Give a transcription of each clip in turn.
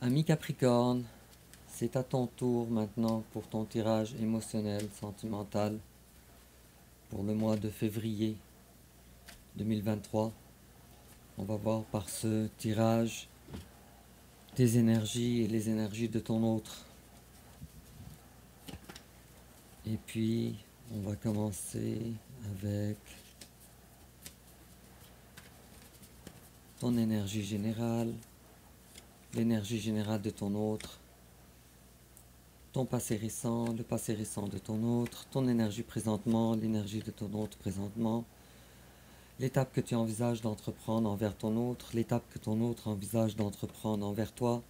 Ami Capricorne, c'est à ton tour maintenant pour ton tirage émotionnel, sentimental pour le mois de février 2023. On va voir par ce tirage tes énergies et les énergies de ton autre. Et puis, on va commencer avec ton énergie générale, l'énergie générale de ton autre, ton passé récent, le passé récent de ton autre, ton énergie présentement, l'énergie de ton autre présentement, l'étape que tu envisages d'entreprendre envers ton autre, l'étape que ton autre envisage d'entreprendre envers toi,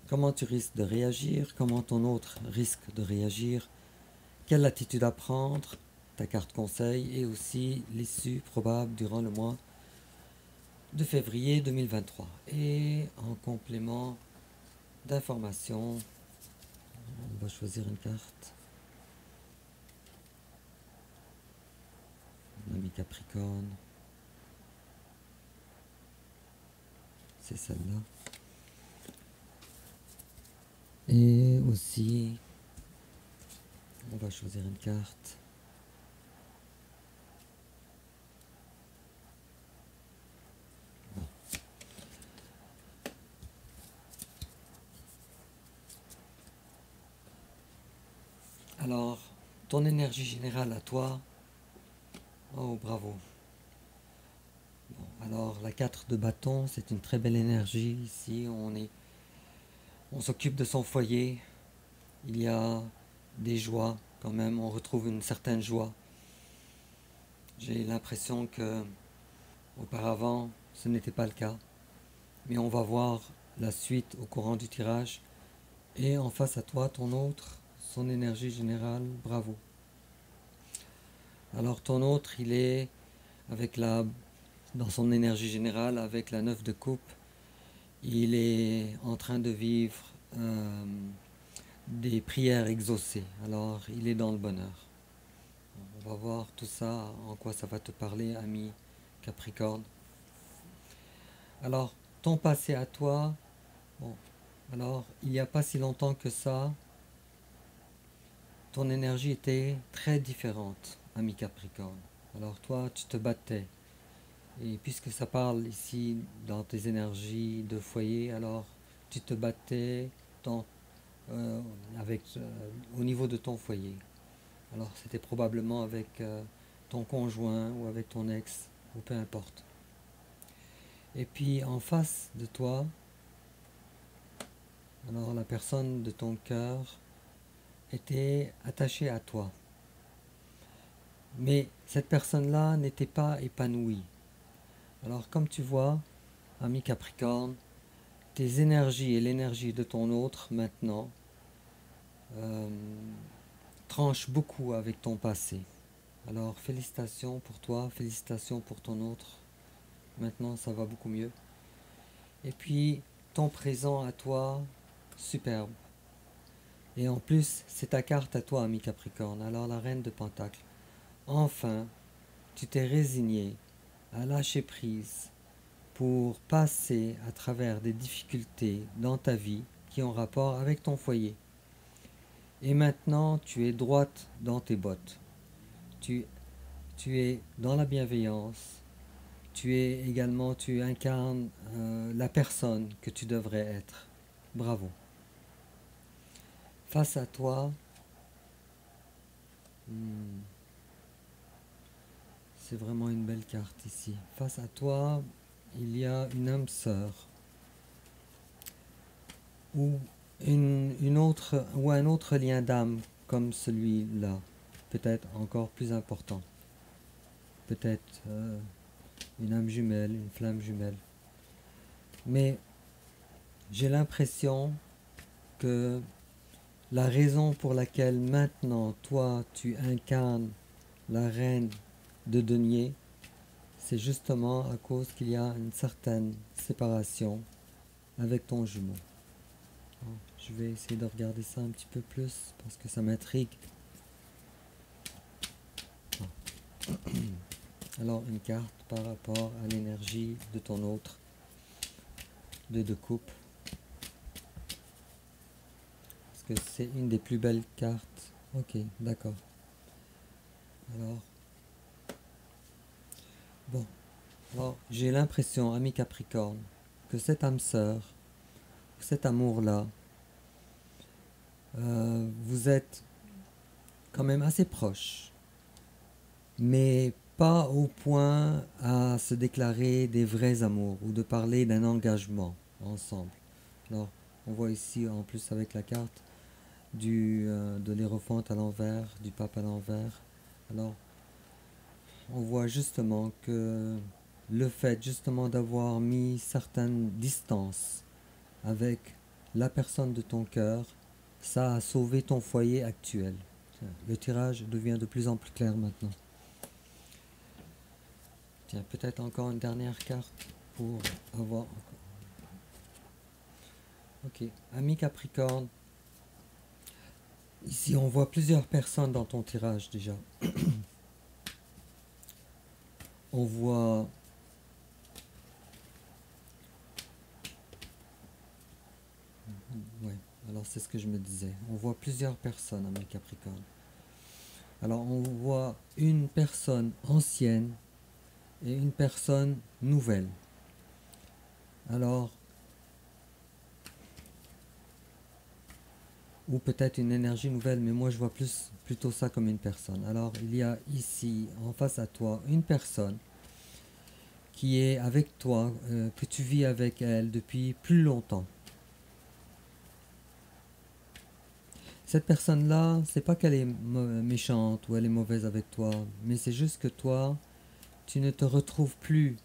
comment tu risques de réagir, comment ton autre risque de réagir, quelle attitude à prendre, ta carte conseil et aussi l'issue probable durant le mois de février 2023. Et en complément d'information, on va choisir une carte. L'ami Capricorne, c'est celle-là. Et aussi, on va choisir une carte. Bon. Alors, ton énergie générale à toi. Oh, bravo. Bon, alors, la 4 de bâton, c'est une très belle énergie. Ici, on s'occupe de son foyer. Il y a des joies quand même. On retrouve une certaine joie. J'ai l'impression que auparavant, ce n'était pas le cas. Mais on va voir la suite au courant du tirage. Et en face à toi, ton autre, son énergie générale, bravo. Alors ton autre, il est avec dans son énergie générale, avec la 9 de coupe, il est en train de vivre des prières exaucées. Alors il est dans le bonheur. On va voir tout ça, en quoi ça va te parler, ami Capricorne. Alors, ton passé à toi, bon, alors il n'y a pas si longtemps que ça, ton énergie était très différente, ami Capricorne. Alors toi, tu te battais. Et puisque ça parle ici dans tes énergies de foyer, alors tu te battais dans, euh, au niveau de ton foyer. Alors c'était probablement avec ton conjoint ou avec ton ex, ou peu importe. Et puis en face de toi, alors la personne de ton cœur était attachée à toi. Mais cette personne-là n'était pas épanouie. Alors comme tu vois, ami Capricorne, tes énergies et l'énergie de ton autre maintenant euh, tranchent beaucoup avec ton passé. Alors félicitations pour toi, félicitations pour ton autre. Maintenant ça va beaucoup mieux. Et puis ton présent à toi, superbe. Et en plus c'est ta carte à toi, ami Capricorne. Alors la reine de Pentacle. Enfin, tu t'es résigné à lâcher prise pour passer à travers des difficultés dans ta vie qui ont rapport avec ton foyer. Et maintenant, tu es droite dans tes bottes. Tu, tu es dans la bienveillance. Tu incarnes la personne que tu devrais être. Bravo. Face à toi, c'est vraiment une belle carte ici. Face à toi, il y a une âme sœur ou ou un autre lien d'âme comme celui-là, peut-être encore plus important. Peut-être une âme jumelle, une flamme jumelle. Mais j'ai l'impression que la raison pour laquelle maintenant toi tu incarnes la reine de denier, c'est justement à cause qu'il y a une certaine séparation avec ton jumeau. Bon, je vais essayer de regarder ça un petit peu plus parce que ça m'intrigue. Bon. Alors une carte par rapport à l'énergie de ton autre, de coupe. Parce que c'est une des plus belles cartes. Ok, d'accord. Alors, bon. Alors, j'ai l'impression, ami Capricorne, que cette âme sœur, cet amour-là, vous êtes quand même assez proches, mais pas au point à se déclarer des vrais amours ou de parler d'un engagement ensemble. Alors, on voit ici, en plus avec la carte, de l'Hiérophante à l'envers, du pape à l'envers. Alors, on voit justement que le fait justement d'avoir mis certaines distances avec la personne de ton cœur, ça a sauvé ton foyer actuel. Le tirage devient de plus en plus clair maintenant. Tiens, peut-être encore une dernière carte pour avoir... Ok, ami Capricorne. Ici, on voit plusieurs personnes dans ton tirage déjà. On voit... Ouais, alors c'est ce que je me disais. On voit plusieurs personnes, ami Capricorne. Alors, on voit une personne ancienne et une personne nouvelle. Alors, ou peut-être une énergie nouvelle, mais moi je vois plutôt ça comme une personne. Alors, il y a ici, en face à toi, une personne qui est avec toi, que tu vis avec elle depuis plus longtemps. Cette personne-là, c'est pas qu'elle est méchante ou elle est mauvaise avec toi, mais c'est juste que toi, tu ne te retrouves plus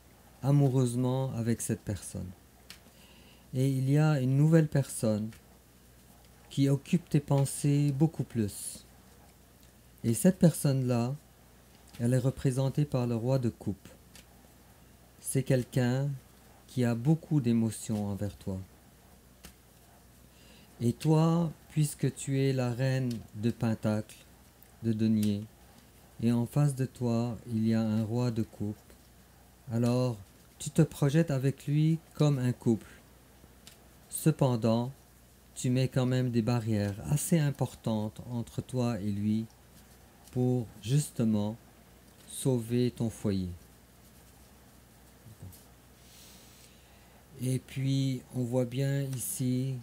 amoureusement avec cette personne. Et il y a une nouvelle personne qui occupe tes pensées beaucoup plus. Et cette personne-là, elle est représentée par le roi de coupe. C'est quelqu'un qui a beaucoup d'émotions envers toi. Et toi, puisque tu es la reine de Pentacle, de denier, et en face de toi, il y a un roi de coupe, alors tu te projettes avec lui comme un couple. Cependant, tu mets quand même des barrières assez importantes entre toi et lui pour justement sauver ton foyer. Et puis, on voit bien ici,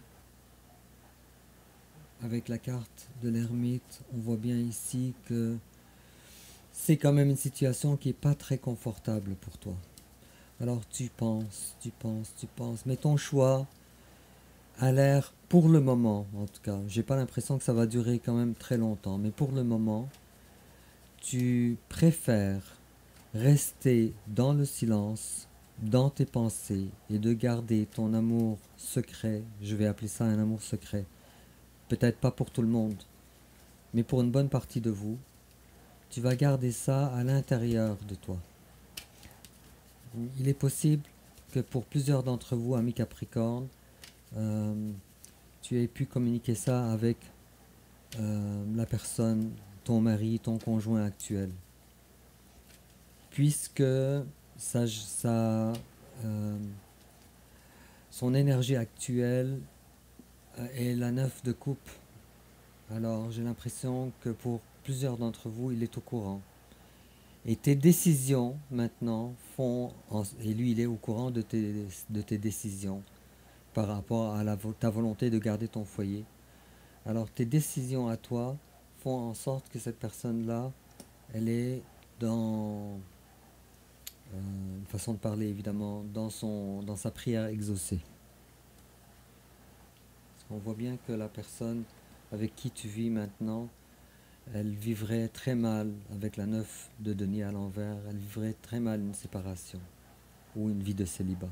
avec la carte de l'ermite, on voit bien ici que c'est quand même une situation qui n'est pas très confortable pour toi. Alors tu penses, mais ton choix a l'air, pour le moment en tout cas, j'ai pas l'impression que ça va durer quand même très longtemps, mais pour le moment, tu préfères rester dans le silence, dans tes pensées, et de garder ton amour secret, je vais appeler ça un amour secret, peut-être pas pour tout le monde, mais pour une bonne partie de vous, tu vas garder ça à l'intérieur de toi. Il est possible que pour plusieurs d'entre vous, amis Capricorne, tu aies pu communiquer ça avec la personne, ton mari, ton conjoint actuel. Puisque son énergie actuelle est la 9 de coupe. Alors j'ai l'impression que pour plusieurs d'entre vous, il est au courant. Et tes décisions maintenant et lui il est au courant de tes décisions par rapport à ta volonté de garder ton foyer. Alors tes décisions à toi font en sorte que cette personne-là, elle est dans une façon de parler évidemment, dans sa prière exaucée. Parce qu'on voit bien que la personne avec qui tu vis maintenant, elle vivrait très mal avec la 9 de denier à l'envers, elle vivrait très mal une séparation ou une vie de célibat.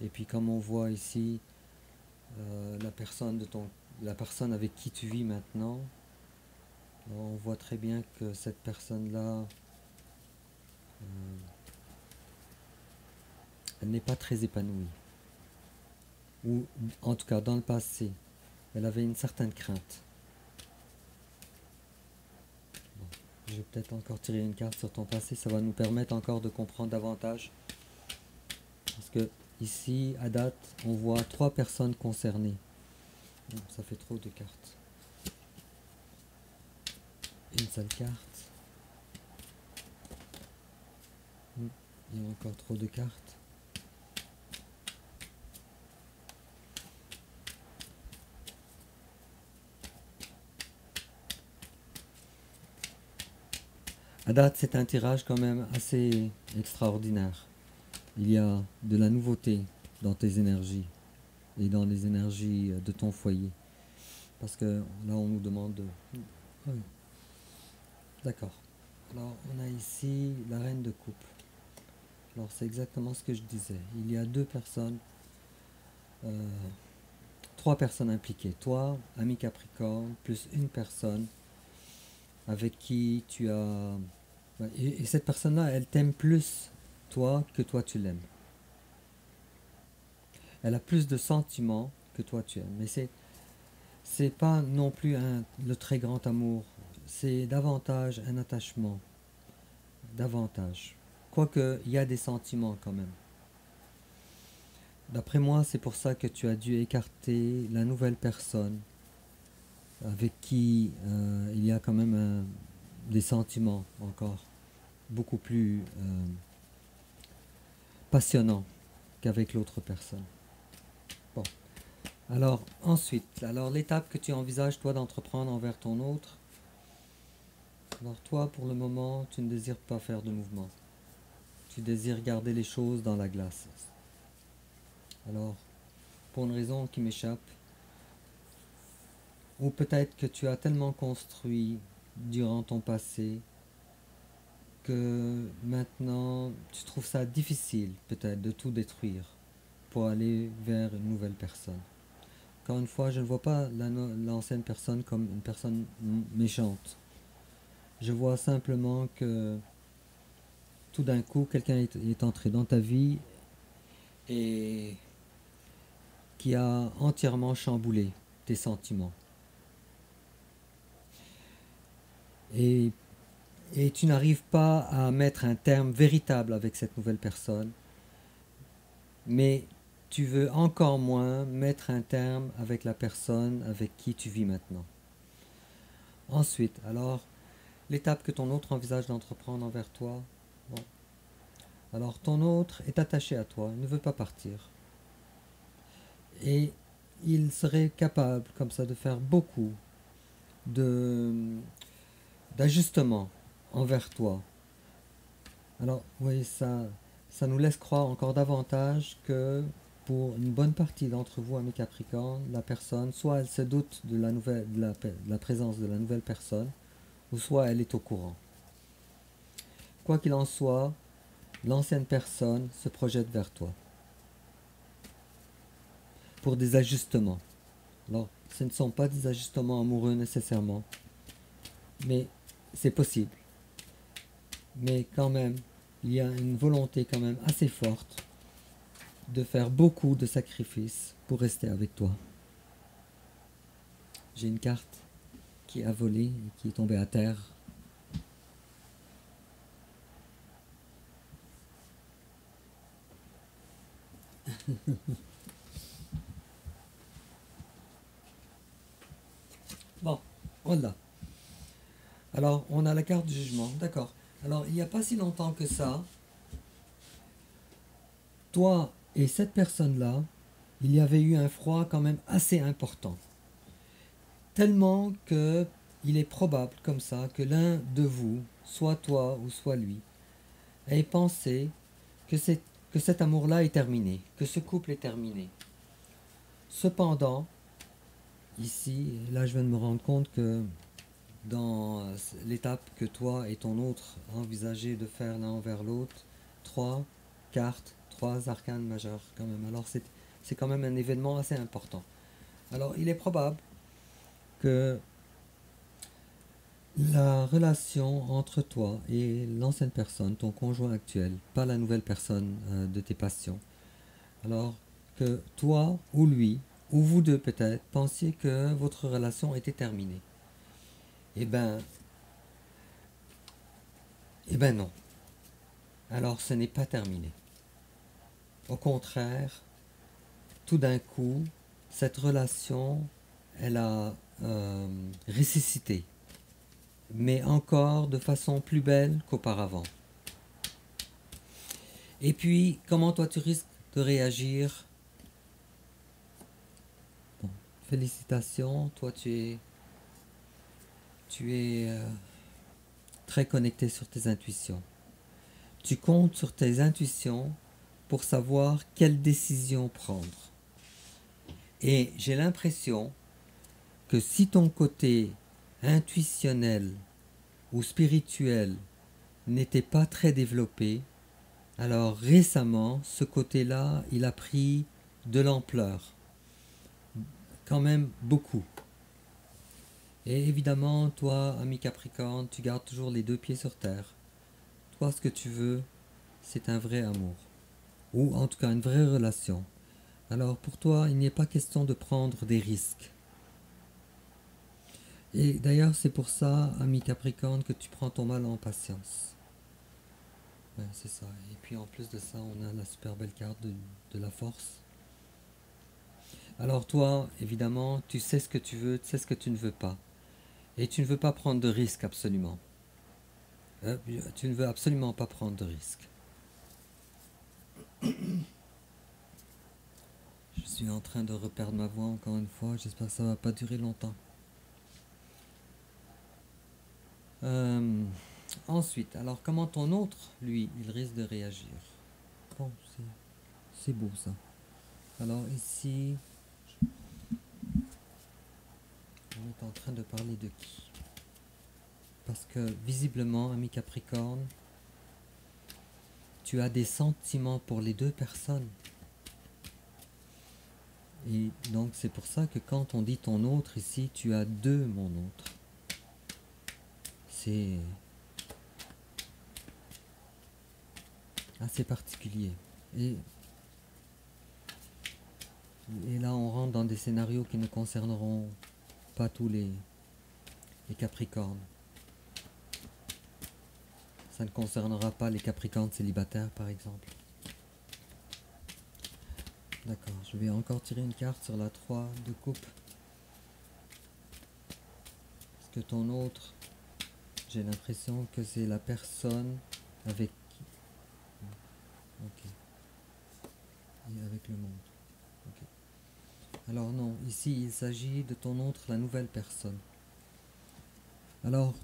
Et puis comme on voit ici, la personne avec qui tu vis maintenant, on voit très bien que cette personne-là, elle n'est pas très épanouie. Ou en tout cas dans le passé, elle avait une certaine crainte. Bon, je vais peut-être encore tirer une carte sur ton passé, ça va nous permettre encore de comprendre davantage. Parce que ici, à date, on voit 3 personnes concernées. Non, ça fait trop de cartes. Une seule carte. Il y a encore trop de cartes. À date, c'est un tirage quand même assez extraordinaire. Il y a de la nouveauté dans tes énergies et dans les énergies de ton foyer. Parce que là, on nous demande de... Oui. D'accord. Alors, on a ici la reine de coupe. Alors, c'est exactement ce que je disais. Il y a deux personnes, trois personnes impliquées. Toi, ami Capricorne, plus une personne avec qui tu as... Et cette personne-là, elle t'aime plus, toi, que toi tu l'aimes. Elle a plus de sentiments que toi tu aimes. Mais c'est pas non plus le très grand amour. C'est davantage un attachement. Davantage. Quoique, il y a des sentiments quand même. D'après moi, c'est pour ça que tu as dû écarter la nouvelle personne avec qui il y a quand même des sentiments encore beaucoup plus passionnants qu'avec l'autre personne. Bon. Alors ensuite, alors l'étape que tu envisages toi d'entreprendre envers ton autre, alors toi pour le moment tu ne désires pas faire de mouvement. Tu désires garder les choses dans la glace. Alors, pour une raison qui m'échappe, ou peut-être que tu as tellement construit durant ton passé que maintenant tu trouves ça difficile peut-être de tout détruire pour aller vers une nouvelle personne. Encore une fois, je ne vois pas l'ancienne personne comme une personne méchante. Je vois simplement que tout d'un coup, quelqu'un est entré dans ta vie et qui a entièrement chamboulé tes sentiments. Et, et tu n'arrives pas à mettre un terme véritable avec cette nouvelle personne, mais tu veux encore moins mettre un terme avec la personne avec qui tu vis maintenant. Ensuite, alors, l'étape que ton autre envisage d'entreprendre envers toi, bon. Alors ton autre est attaché à toi, il ne veut pas partir. Et il serait capable comme ça de faire beaucoup de d'ajustements envers toi. Alors oui, ça nous laisse croire encore davantage que pour une bonne partie d'entre vous, amis Capricorne, la personne, soit elle se doute de la présence de la nouvelle personne, ou soit elle est au courant. Quoi qu'il en soit, l'ancienne personne se projette vers toi pour des ajustements. Alors, ce ne sont pas des ajustements amoureux nécessairement, mais c'est possible. Mais quand même, il y a une volonté quand même assez forte de faire beaucoup de sacrifices pour rester avec toi. J'ai une carte qui a volé et qui est tombée à terre. Bon, voilà. Alors, on a la carte du jugement, d'accord. Alors, il n'y a pas si longtemps que ça, toi et cette personne-là, il y avait eu un froid quand même assez important. Tellement que il est probable comme ça que l'un de vous, soit toi ou soit lui, ait pensé que, que cet amour-là est terminé, que ce couple est terminé. Cependant, ici, là je viens de me rendre compte que dans l'étape que toi et ton autre envisagez de faire l'un envers l'autre, trois cartes, trois arcanes majeures quand même. Alors c'est quand même un événement assez important. Alors il est probable que la relation entre toi et l'ancienne personne, ton conjoint actuel, pas la nouvelle personne de tes passions, alors que toi ou lui, ou vous deux peut-être, pensiez que votre relation était terminée. Eh ben, eh ben non. Alors ce n'est pas terminé. Au contraire, tout d'un coup, cette relation elle a ressuscité, mais encore de façon plus belle qu'auparavant. Et puis, comment toi tu risques de réagir? Bon, félicitations, toi tu es très connecté sur tes intuitions. Tu comptes sur tes intuitions pour savoir quelle décision prendre. Et j'ai l'impression que si ton côté intuitionnel ou spirituel n'était pas très développé, alors récemment, ce côté-là, il a pris de l'ampleur. Quand même beaucoup. Et évidemment, toi, ami Capricorne, tu gardes toujours les deux pieds sur terre. Toi, ce que tu veux, c'est un vrai amour. Ou en tout cas, une vraie relation. Alors pour toi, il n'est pas question de prendre des risques. Et d'ailleurs, c'est pour ça, ami Capricorne, que tu prends ton mal en patience. Ouais, c'est ça. Et puis en plus de ça, on a la super belle carte de la force. Alors toi, évidemment, tu sais ce que tu veux, tu sais ce que tu ne veux pas. Et tu ne veux pas prendre de risques absolument. Tu ne veux absolument pas prendre de risques. Je suis en train de reperdre ma voix encore une fois, j'espère que ça ne va pas durer longtemps. Ensuite, alors comment ton autre, lui, il risque de réagir? Bon, c'est beau ça. Alors ici, on est en train de parler de qui? Parce que visiblement, ami Capricorne, tu as des sentiments pour les deux personnes. Et donc c'est pour ça que quand on dit ton autre ici, tu as deux mon autre. C'est assez particulier. Et là on rentre dans des scénarios qui ne concerneront pas tous les Capricornes. Ça ne concernera pas les Capricornes célibataires par exemple. D'accord, je vais encore tirer une carte sur la 3 de coupe. Parce que ton autre, j'ai l'impression que c'est la personne avec qui... Ok. Et avec le monde. Ok. Alors non, ici il s'agit de ton autre, la nouvelle personne. Alors,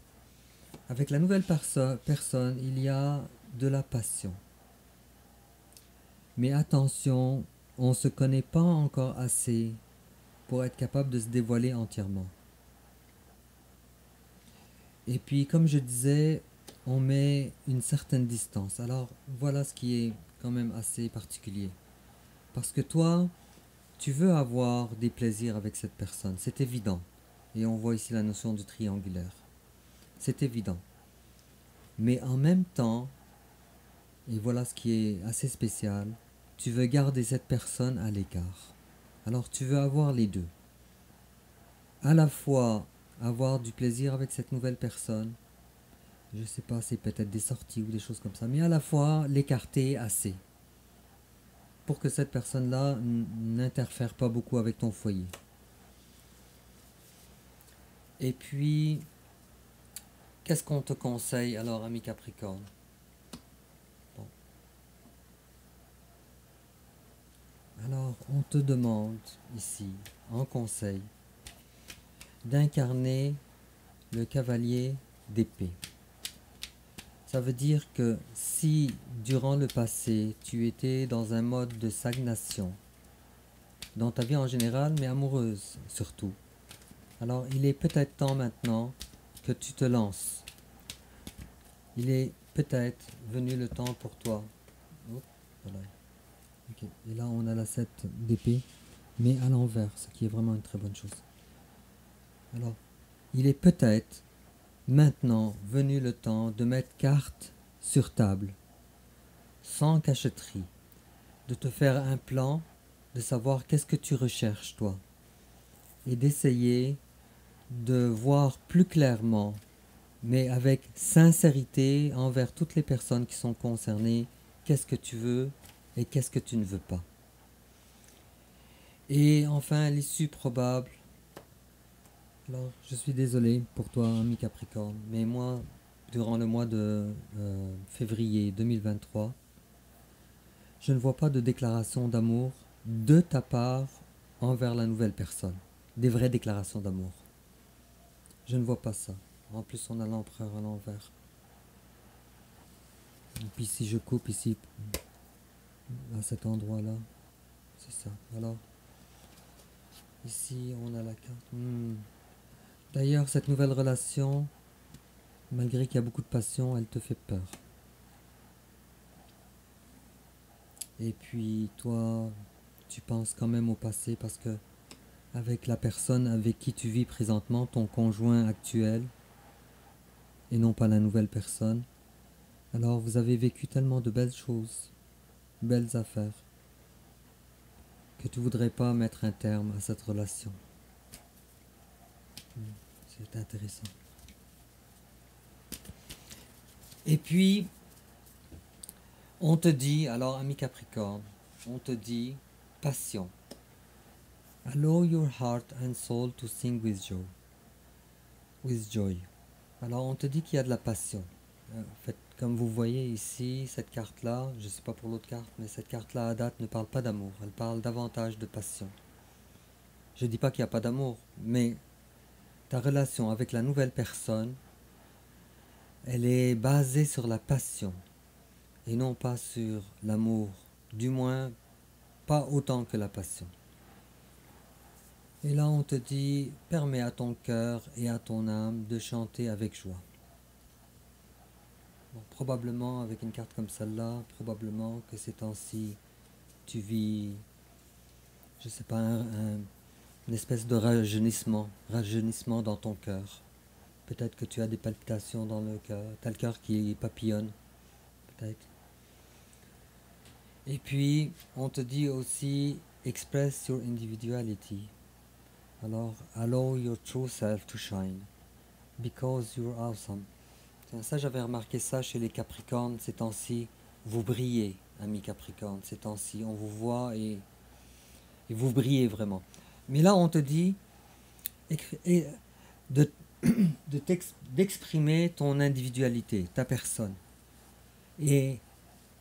avec la nouvelle personne, il y a de la passion. Mais attention, on ne se connaît pas encore assez pour être capable de se dévoiler entièrement. Et puis, comme je disais, on met une certaine distance. Alors, voilà ce qui est quand même assez particulier. Parce que toi, tu veux avoir des plaisirs avec cette personne, c'est évident. Et on voit ici la notion du triangulaire. C'est évident. Mais en même temps, et voilà ce qui est assez spécial, tu veux garder cette personne à l'écart. Alors tu veux avoir les deux. À la fois avoir du plaisir avec cette nouvelle personne, je sais pas, c'est peut-être des sorties ou des choses comme ça, mais à la fois l'écarter assez pour que cette personne-là n'interfère pas beaucoup avec ton foyer. Et puis, qu'est-ce qu'on te conseille alors, ami Capricorne? Bon. Alors, on te demande ici, en conseil, d'incarner le cavalier d'épée. Ça veut dire que si, durant le passé, tu étais dans un mode de stagnation, dans ta vie en général, mais amoureuse surtout, alors il est peut-être temps maintenant que tu te lances. Il est peut-être venu le temps pour toi. Oh, voilà. Okay. Et là, on a la 7 d'épée, mais à l'envers, ce qui est vraiment une très bonne chose. Alors, il est peut-être maintenant venu le temps de mettre carte sur table, sans cachotterie, de te faire un plan, de savoir qu'est-ce que tu recherches toi, et d'essayer de voir plus clairement, mais avec sincérité envers toutes les personnes qui sont concernées, qu'est-ce que tu veux et qu'est-ce que tu ne veux pas. Et enfin, l'issue probable, Alors, je suis désolé pour toi, ami Capricorne, mais moi, durant le mois de février 2023, je ne vois pas de déclaration d'amour de ta part envers la nouvelle personne. Des vraies déclarations d'amour. Je ne vois pas ça. En plus, on a l'empereur à l'envers. Et puis si je coupe ici, à cet endroit-là, c'est ça. Alors, ici, on a la carte. D'ailleurs, cette nouvelle relation, malgré qu'il y a beaucoup de passion, elle te fait peur. Et puis, toi, tu penses quand même au passé parce que avec la personne avec qui tu vis présentement, ton conjoint actuel, et non pas la nouvelle personne, alors vous avez vécu tellement de belles choses, belles affaires, que tu voudrais pas mettre un terme à cette relation. C'est intéressant. Et puis, on te dit, alors ami Capricorne, on te dit passion. Allow your heart and soul to sing with joy. With joy. Alors on te dit qu'il y a de la passion. En fait, comme vous voyez ici, cette carte-là, je ne sais pas pour l'autre carte, mais cette carte-là à date ne parle pas d'amour, elle parle davantage de passion. Je ne dis pas qu'il n'y a pas d'amour, mais ta relation avec la nouvelle personne, elle est basée sur la passion et non pas sur l'amour, du moins pas autant que la passion. Et là on te dit, permets à ton cœur et à ton âme de chanter avec joie. Bon, probablement avec une carte comme celle-là, probablement que ces temps-ci, tu vis, je sais pas, une espèce de rajeunissement dans ton cœur. Peut-être que tu as des palpitations dans le cœur, tu as le cœur qui papillonne, peut-être. Et puis, on te dit aussi, express your individuality. Alors, allow your true self to shine, because you're awesome. Ça, j'avais remarqué ça chez les Capricornes ces temps-ci. Vous brillez, amis Capricornes, ces temps-ci. On vous voit et vous brillez vraiment. Mais là, on te dit d'exprimer ton individualité, ta personne. Et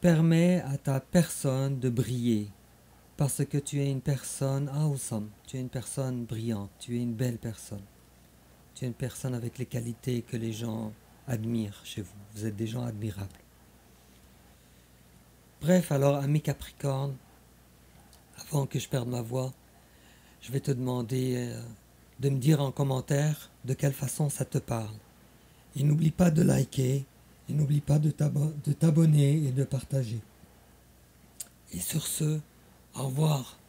permets à ta personne de briller. Parce que tu es une personne awesome. Tu es une personne brillante. Tu es une belle personne. Tu es une personne avec les qualités que les gens admirent chez vous. Vous êtes des gens admirables. Bref, alors, ami Capricorne, avant que je perde ma voix, je vais te demander de me dire en commentaire de quelle façon ça te parle. Et n'oublie pas de liker, et n'oublie pas de t'abonner et de partager. Et sur ce, au revoir.